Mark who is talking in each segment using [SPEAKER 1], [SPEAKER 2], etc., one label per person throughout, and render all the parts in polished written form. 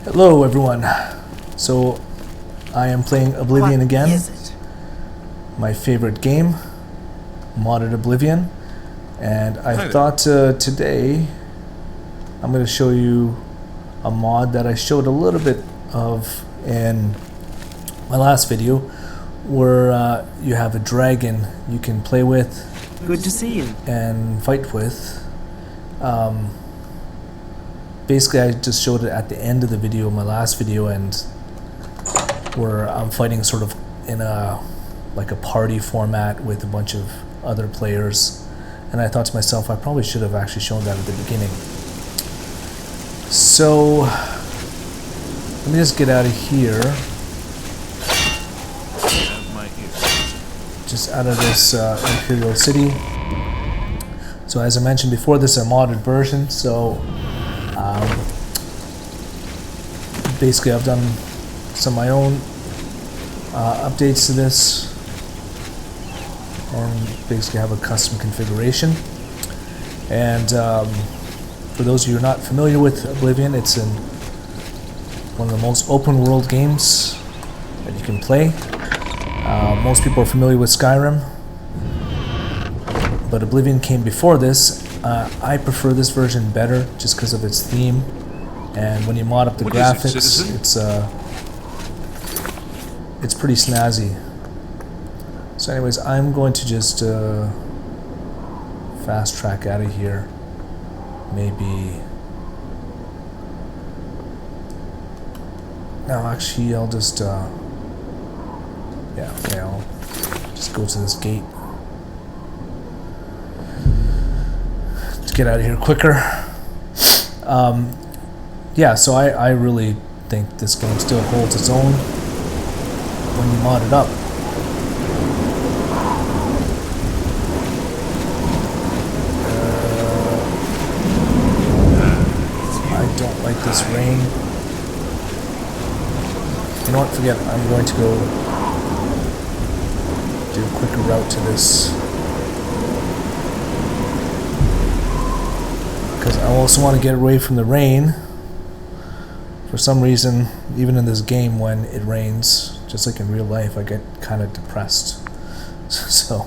[SPEAKER 1] Hello everyone. So I am playing Oblivion again.
[SPEAKER 2] What is it?
[SPEAKER 1] My favorite game, modded Oblivion, and I thought today I'm going to show you a mod that I showed a little bit of in my last video, where you have a dragon you can play with.
[SPEAKER 2] Good to see you.
[SPEAKER 1] And fight with. Basically, I just showed it at the end of the video, my last video, and where I'm fighting sort of in a party format with a bunch of other players. And I thought to myself, I probably should have actually shown that at the beginning. So let me just get out of here. Just out of this Imperial City. So as I mentioned before, this is a modded version. So basically, I've done some of my own updates to this, and basically have a custom configuration. And for those of you who are not familiar with Oblivion, it's one of the most open world games that you can play. Most people are familiar with Skyrim, but Oblivion came before this. I prefer this version better just because of its theme, and when you mod up the graphics, it's pretty snazzy. So anyways, I'm going to just fast track out of here. Maybe no, actually I'll just yeah, okay, I'll just go to this gate to get out of here quicker. Yeah, so I really think this game still holds its own when you mod it up. I don't like this rain. You know what, forget it. I'm going to go do a quicker route to this, because I also want to get away from the rain. For some reason, even in this game, when it rains, just like in real life, I get kind of depressed. So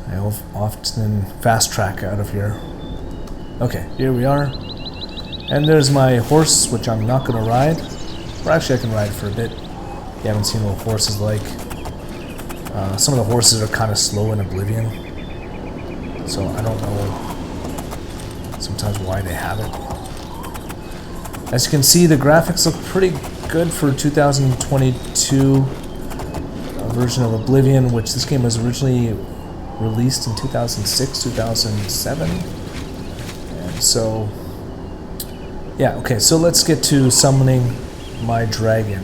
[SPEAKER 1] I often fast track out of here. Okay, here we are. And there's my horse, which I'm not going to ride. Or actually, I can ride for a bit. You haven't seen what a horse is like. Some of the horses are kind of slow in Oblivion, so I don't know sometimes why they have it. As you can see, the graphics look pretty good for 2022 version of Oblivion, which this game was originally released in 2006, 2007. And so, yeah, okay, so let's get to summoning my dragon.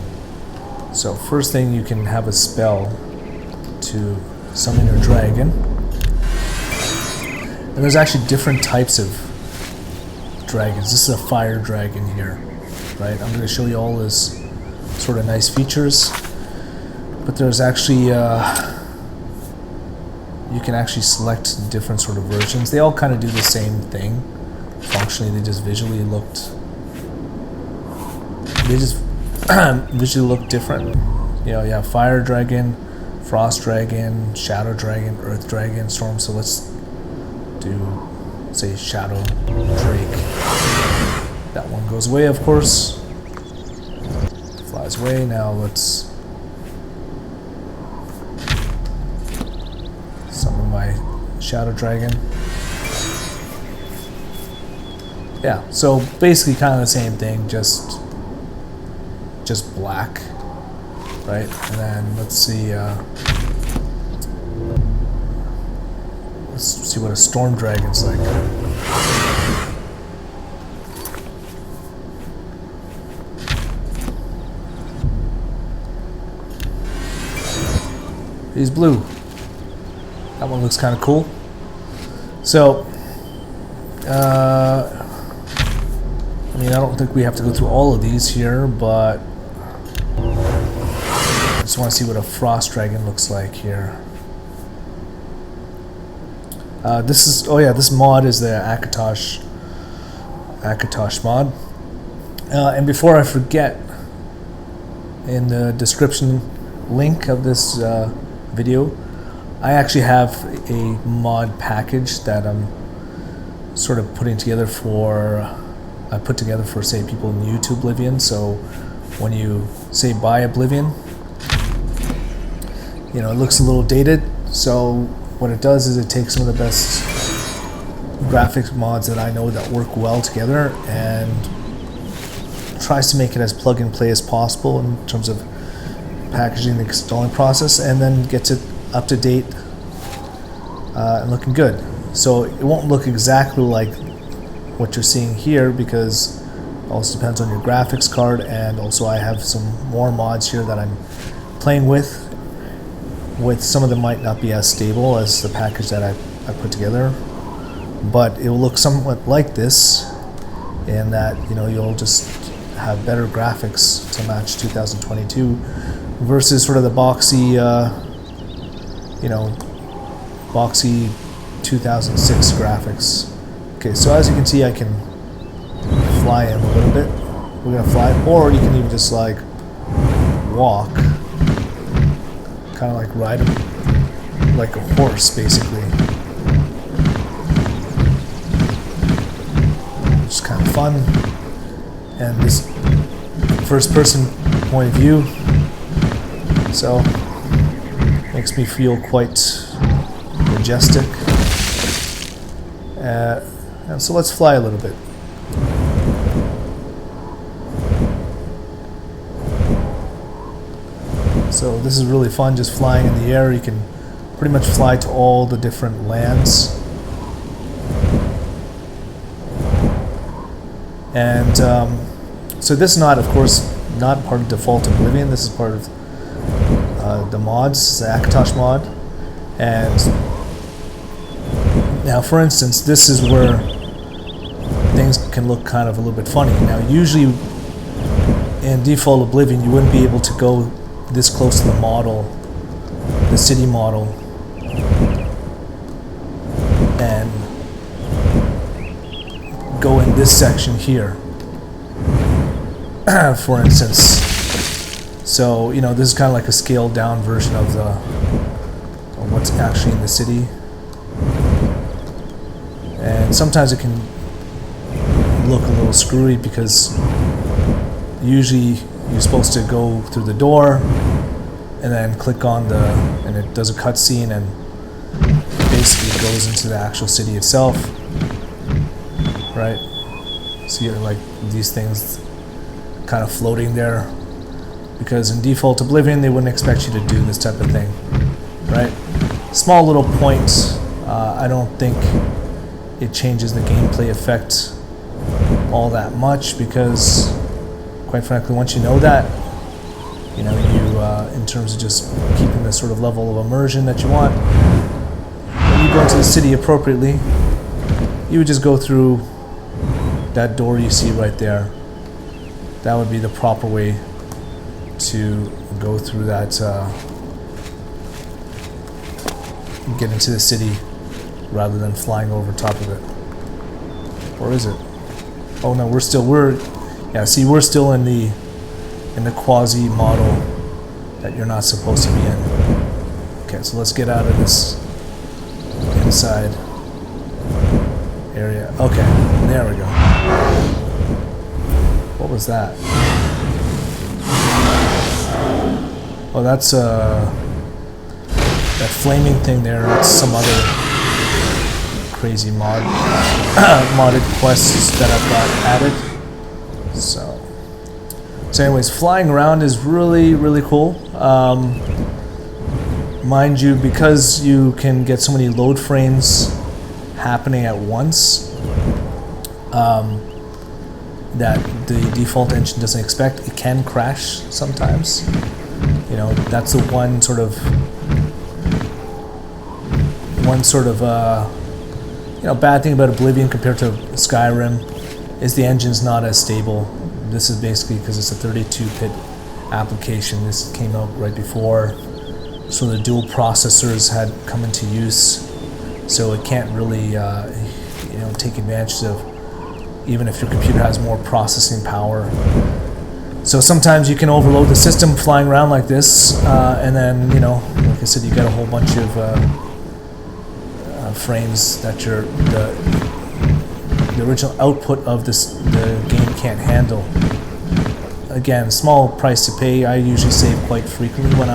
[SPEAKER 1] So first thing, you can have a spell to summon your dragon. And there's actually different types of dragons. This is a fire dragon here, right? I'm going to show you all this sort of nice features, but there's actually you can actually select different sort of versions. They all kind of do the same thing. Functionally, they just visually look different. You know, you have fire dragon, frost dragon, shadow dragon, earth dragon, storm. So let's do, say, shadow drake. That one goes away, of course. Flies away. Now let's summon my shadow dragon. Yeah, so basically kind of the same thing, just black, right? And then let's see what a storm dragon's like. He's blue. That one looks kind of cool. So I mean, I don't think we have to go through all of these here, but I just want to see what a frost dragon looks like here. This mod is the Akatosh mod. And before I forget, in the description link of this video, I actually have a mod package that I'm sort of putting together I put together for, say, people new to Oblivion. So when you say buy Oblivion, you know, it looks a little dated. So what it does is it takes some of the best graphics mods that I know that work well together and tries to make it as plug and play as possible in terms of packaging the installing process, and then gets it up to date and looking good. So it won't look exactly like what you're seeing here, because it also depends on your graphics card, and also I have some more mods here that I'm playing with. Some of them might not be as stable as the package that I put together, but it will look somewhat like this, in that, you know, you'll just have better graphics to match 2022 versus sort of the boxy, boxy 2006 graphics. Okay, so as you can see, I can fly him a little bit. We're gonna fly, or you can even just like walk, kind of like ride him like a horse, basically. It's kind of fun. And this first person point of view, so makes me feel quite majestic. And so let's fly a little bit. So this is really fun, just flying in the air. You can pretty much fly to all the different lands. And so this is not, of course, not part of default Oblivion. This is part of the mods, the Akatosh mod. And now, for instance, this is where things can look kind of a little bit funny. Now, usually in default Oblivion, you wouldn't be able to go this close to the model, the city model, and go in this section here, for instance. So, you know, this is kind of like a scaled down version of what's actually in the city. And sometimes it can look a little screwy, because usually you're supposed to go through the door and then click on and it does a cutscene and basically goes into the actual city itself, right? So you're like these things kind of floating there, because in default Oblivion they wouldn't expect you to do this type of thing, right? Small little point. I don't think it changes the gameplay effect all that much, because quite frankly, once you know that, you know, in terms of just keeping the sort of level of immersion that you want, when you go into the city appropriately, you would just go through that door you see right there. That would be the proper way to go through that, get into the city, rather than flying over top of it. Or is it? Oh no, we're still in the quasi model that you're not supposed to be in. Okay, so let's get out of this inside area. Okay, there we go. What was that? Oh, that's that flaming thing there. That's some other crazy modded quests that I've got added. So anyways, flying around is really, really cool. Mind you, because you can get so many load frames happening at once, that the default engine doesn't expect, it can crash sometimes. You know, that's the one sort of bad thing about Oblivion compared to Skyrim, is the engine's not as stable. This is basically because it's a 32-bit application. This came out right before, so the dual processors had come into use, so it can't really take advantage of even if your computer has more processing power. So sometimes you can overload the system flying around like this, and then, like I said, you got a whole bunch of frames that the original output of the game can't handle. Again, small price to pay. I usually save quite frequently when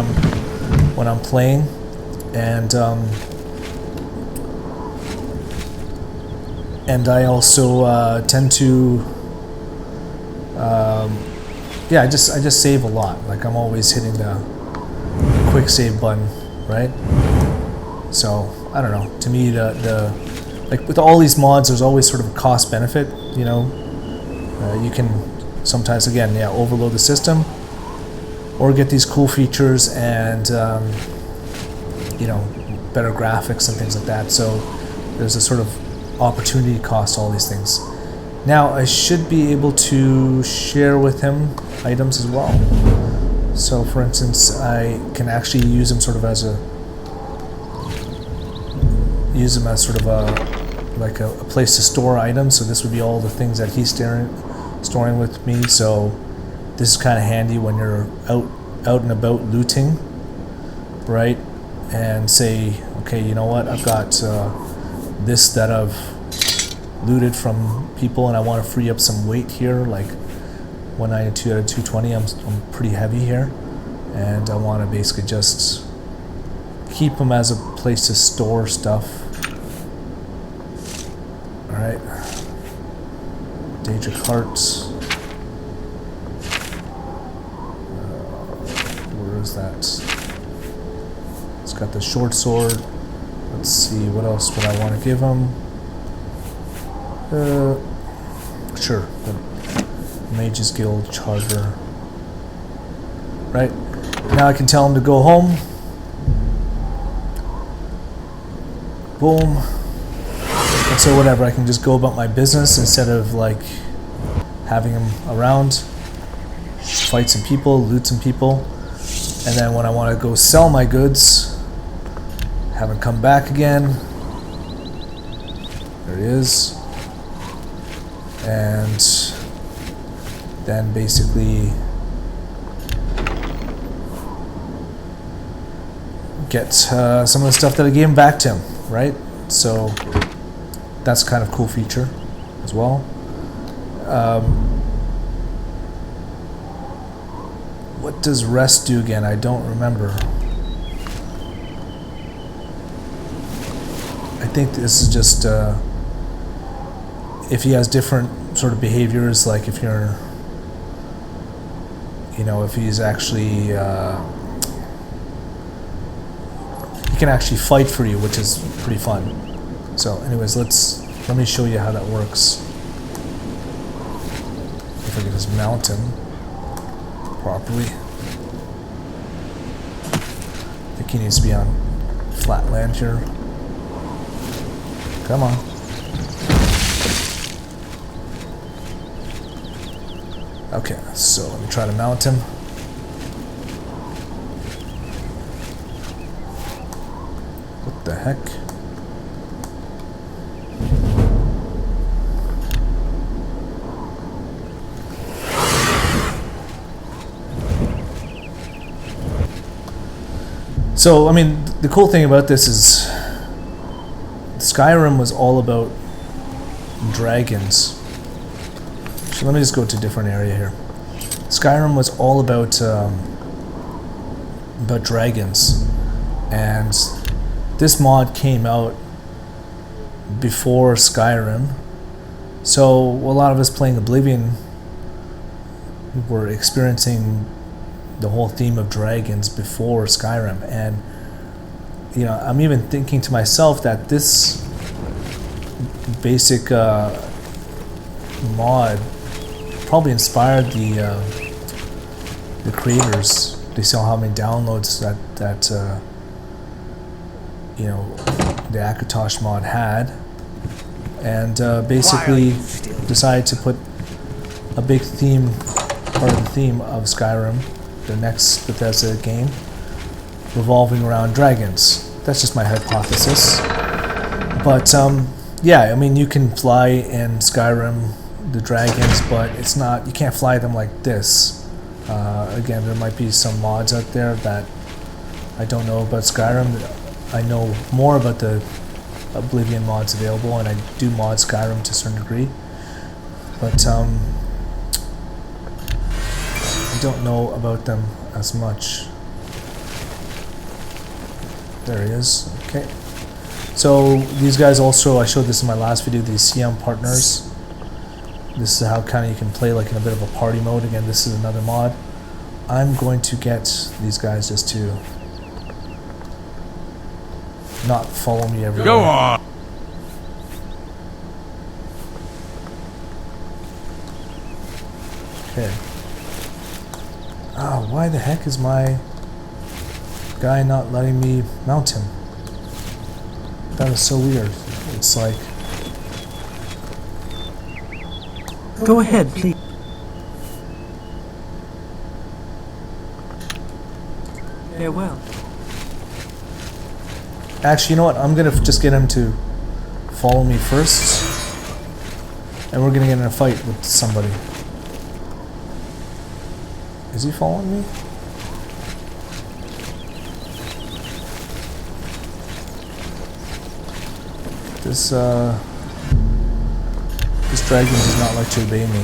[SPEAKER 1] I'm playing, and I also tend to I just save a lot. Like, I'm always hitting the quick save button, right? So I don't know. To me, the like with all these mods, there's always sort of a cost benefit. You can sometimes, again, overload the system, or get these cool features and better graphics and things like that. So there's a sort of opportunity cost to all these things. Now I should be able to share with him items as well. So for instance, I can actually use them sort of as a place to store items. So this would be all the things that he's storing with me. So this is kind of handy when you're out and about looting, right? And say, okay, you know what, I've got this that I've looted from people, and I want to free up some weight here, like 192 out of 220. I'm pretty heavy here, and I want to basically just keep them as a place to store stuff. All right, Daedric Hearts. Where is that? It's got the short sword. Let's see, what else would I want to give him? Sure, the Mage's Guild Charter. Right, now I can tell him to go home. Boom. And so whatever, I can just go about my business instead of like having him around, fight some people, loot some people, and then when I want to go sell my goods, have him come back again. There it is. And then basically get some of the stuff that I gave him back to him, right? So that's kind of a cool feature as well. What does rest do again? I don't remember. I think this is just if he has different sort of behaviors, like if you're, if he's actually, he can actually fight for you, which is pretty fun. So anyways, let me show you how that works. If I can just mount him properly. I think he needs to be on flat land here. Come on. Okay, so let me try to mount him. What the heck? So, I mean, the cool thing about this is Skyrim was all about dragons. So let me just go to a different area here. Skyrim was all about dragons, and this mod came out before Skyrim. So a lot of us playing Oblivion were experiencing the whole theme of dragons before Skyrim, and I'm even thinking to myself that this basic mod probably inspired the creators. They saw how many downloads that the Akatosh mod had, and basically decided to put a big part of the theme of Skyrim, the next Bethesda game, revolving around dragons. That's just my hypothesis. But yeah, I mean, you can fly in Skyrim the dragons, but it's not, you can't fly them like this. Again, there might be some mods out there that I don't know about Skyrim. I know more about the Oblivion mods available, and I do mod Skyrim to a certain degree, but I don't know about them as much. There he is. Okay. So these guys also, I showed this in my last video, these CM partners. This is how kind of you can play like in a bit of a party mode. Again, this is another mod. I'm going to get these guys just to not follow me everywhere.
[SPEAKER 2] Go on!
[SPEAKER 1] Okay. Ah, why the heck is my guy not letting me mount him? That is so weird. It's like...
[SPEAKER 3] Go ahead, please. Farewell.
[SPEAKER 1] Actually, you know what? I'm gonna just get him to follow me first, and we're gonna get in a fight with somebody. Is he following me? This dragon does not like to obey me.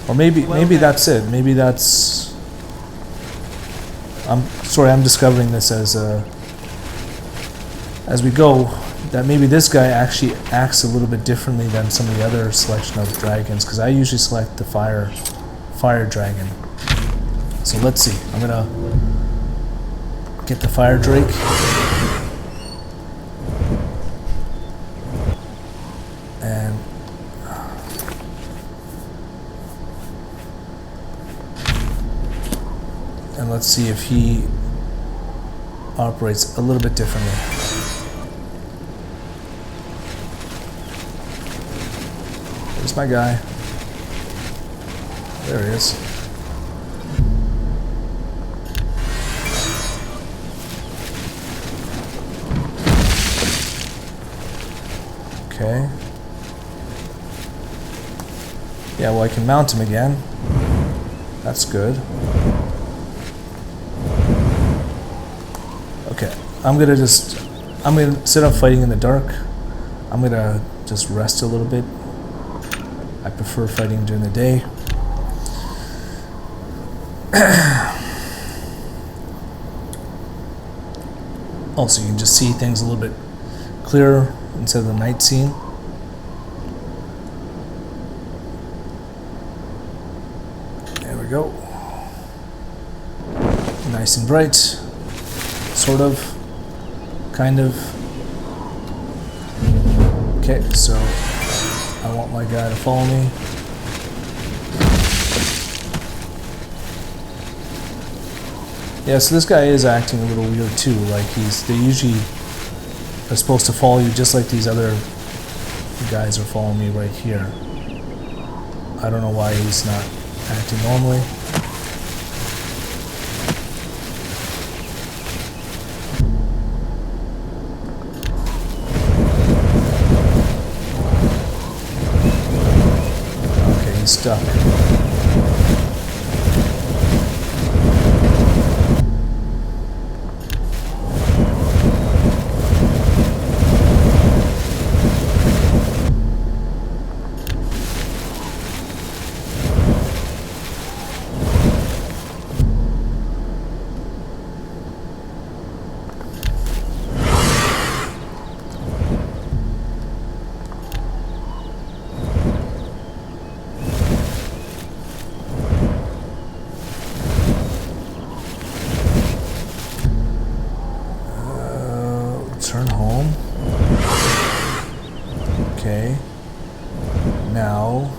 [SPEAKER 1] Or maybe that's it. Maybe that's... I'm sorry, I'm discovering this as we go, that maybe this guy actually acts a little bit differently than some of the other selection of dragons, because I usually select the fire dragon. So let's see. I'm gonna get the fire drake. And let's see if he operates a little bit differently. There's my guy. There he is. Okay. Yeah, well, I can mount him again. That's good. Okay, I'm gonna sit up fighting in the dark. I'm gonna just rest a little bit. I prefer fighting during the day. Also, you can just see things a little bit clearer instead of the night scene. There we go. Nice and bright. Sort of. Kind of. Okay, so I want my guy to follow me. Yeah, so this guy is acting a little weird too. Like they usually are supposed to follow you just like these other guys are following me right here. I don't know why he's not acting normally. Okay, he's stuck. Turn home. Okay. Now.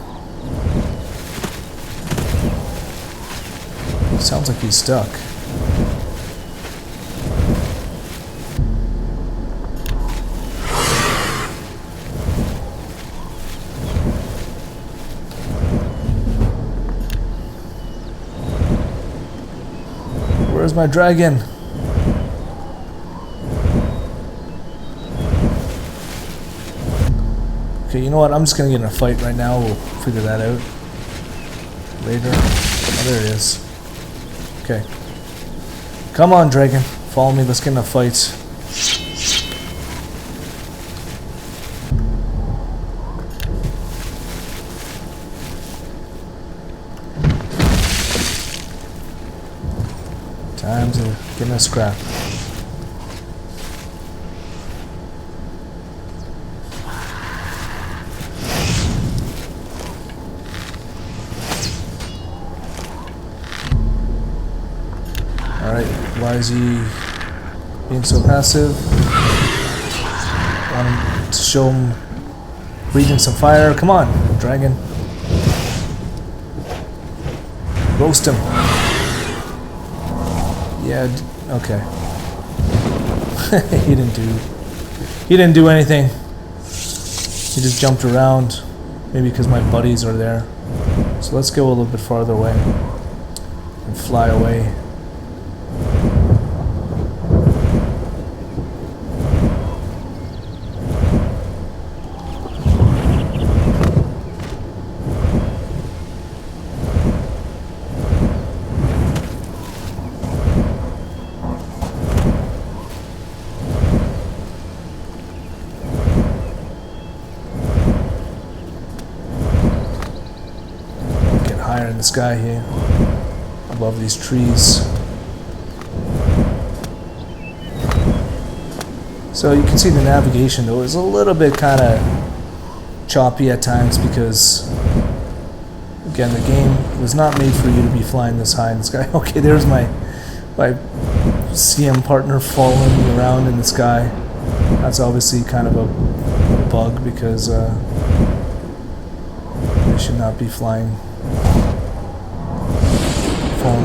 [SPEAKER 1] Sounds like he's stuck. Where's my dragon? Okay, you know what? I'm just gonna get in a fight right now. We'll figure that out later. Oh, there it is. Okay. Come on, dragon. Follow me. Let's get in a fight. Time to get in a scrap. Alright, why is he being so passive? Want him to show him breathing some fire? Come on, dragon. Roast him. Yeah, okay. He didn't do anything. He just jumped around. Maybe because my buddies are there. So let's go a little bit farther away and fly away. Higher in the sky here, above these trees. So you can see the navigation though is a little bit kind of choppy at times because, again, the game was not made for you to be flying this high in the sky. Okay, there's my CM partner following me around in the sky. That's obviously kind of a bug because they should not be following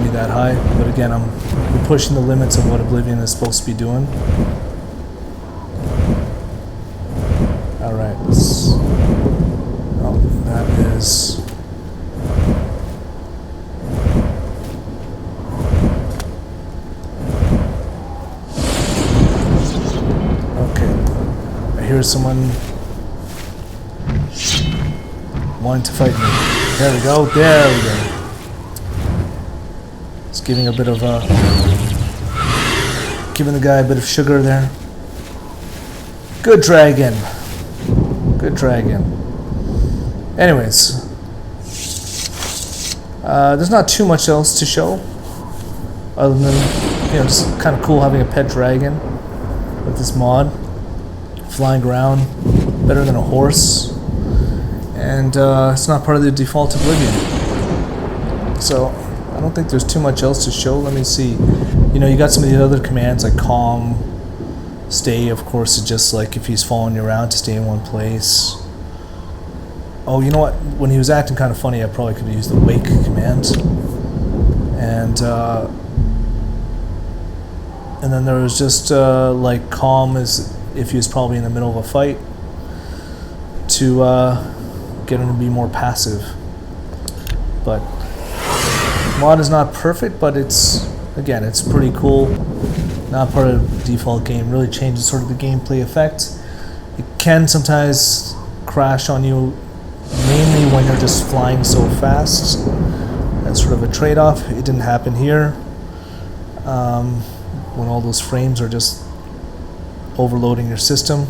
[SPEAKER 1] me that high, but again, I'm pushing the limits of what Oblivion is supposed to be doing. Alright, let's... Oh, that is... Okay. I hear someone wanting to fight me. There we go, there we go. Giving a bit of giving the guy a bit of sugar there. Good dragon. Good dragon. Anyways, there's not too much else to show, other than, you know, just kind of cool having a pet dragon with this mod, flying around, better than a horse, and it's not part of the default Oblivion. So I don't think there's too much else to show. Let me see. You know, you got some of the other commands like calm, stay, of course, is just like if he's following you around to stay in one place. Oh, you know what? When he was acting kind of funny, I probably could have used the wake command. And then there was just like calm is if he was probably in the middle of a fight to get him to be more passive. But mod is not perfect, but it's, again, it's pretty cool. Not part of the default game. Really changes sort of the gameplay effect. It can sometimes crash on you, mainly when you're just flying so fast. That's sort of a trade-off. It didn't happen here. When all those frames are just overloading your system.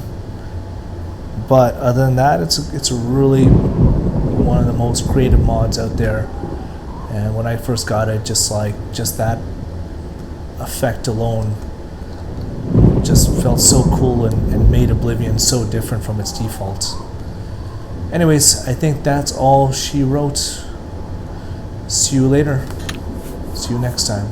[SPEAKER 1] But other than that, it's a really one of the most creative mods out there. And when I first got it, just that effect alone just felt so cool and made Oblivion so different from its default. Anyways, I think that's all she wrote. See you later. See you next time.